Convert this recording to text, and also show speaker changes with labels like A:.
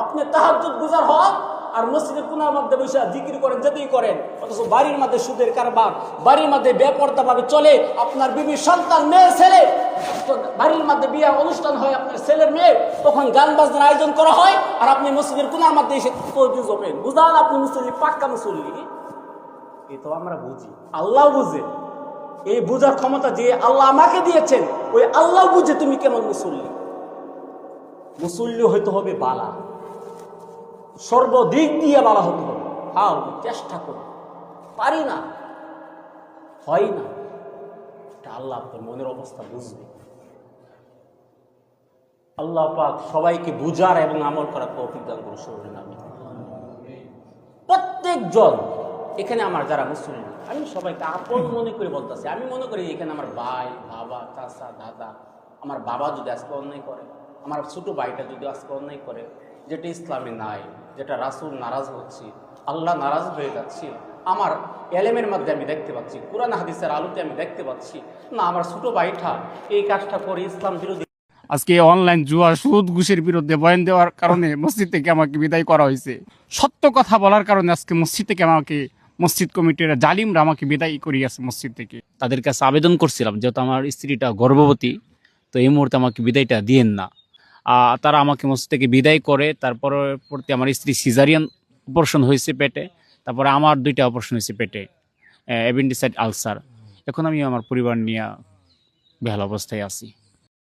A: আপনি তাহাজ্জুদ গুজার হন আর মসজিদের কোনার মধ্যে বসে জিকির করেন, যেতেই করেন, অথচ বাড়ির মধ্যে সুদের কারবার, বাড়ির মধ্যে বেপরদা ভাবে চলে, আপনার বিবির সন্তান, মেয়ে, ছেলে, বাড়ির মধ্যে বিয়ে অনুষ্ঠান হয়, আপনার ছেলের মেয়ে, তখন গান বাজনার আয়োজন করা হয়, আর আপনি মসজিদের কোনার মধ্যে এসে তসবিহ জপেন। বুঝান আপনি মুসলিম পাক্কা মুসল্লি। এই তো আমরা বুঝি, আল্লাহ বুঝে। এই বুঝার ক্ষমতা যে আল্লাহ আমাকে দিয়েছেন, ওই আল্লাহ বুঝে তুমি কেমন মুসল্লি। মুসল্লি হইতে হবে বালা, সর্বদিক দিয়ে বালা হতে হবে। হ্যাঁ, চেষ্টা করো, পারি না, হয় না, আল্লাহ আপনার মনের অবস্থা বুঝবে। আল্লাহ পাক সবাইকে বুঝার এবং আমল করার তৌফিক দান করুন। শুনুন, আমি প্রত্যেকজন এখানে আমার যারা মুসলিম, আমি সবাইকে আপন মনে করে বলতেছি। আমি মনে করি এখানে আমার ভাই, বাবা, চাচা, দাদা, আমার বাবা যদি আজকে অন্যায় করে, আমার ছোট ভাইটা যদি আজকে অন্যায় করে, যেটা ইসলামে নাই, যেটা রাসূল নারাজ হচ্ছে, আল্লাহ নারাজ হয়ে যাচ্ছে, আমার এলেমের মধ্যে আমি দেখতে পাচ্ছি, কুরআন হাদিসের আলোতে আমি দেখতে পাচ্ছি, না আমার ছোট ভাইটা এই কাজটা করে ইসলাম বিরোধী।
B: আজকে অনলাইন জুয়া, সুদ, ঘুষের বিরুদ্ধে বয়ান দেওয়ার কারণে মসজিদ থেকে আমাকে বিদায় করা হয়েছে। সত্য কথা বলার কারণে আজকে মসজিদ থেকে আমাকে, মসজিদ কমিটির জালিমরা আমাকে বিদায় করিয়েছে মসজিদ থেকে। তাদের কাছে আবেদন করছিলাম, যেহেতু আমার স্ত্রীটা গর্ভবতী, তো এই মুহূর্তে আমাকে বিদায়টা দিয়েন না। তারা আমাকে মসজিদ থেকে বিদায় করে। তারপরে আমার স্ত্রী সিজারিয়ান অপারেশন হয়েছে পেটে, তারপরে আমার 2টা অপারেশন হয়েছে পেটে, অ্যাপেন্ডিসাইট আলসার। এখন আমি আমার পরিবার নিয়ে বেহাল অবস্থায় আছি।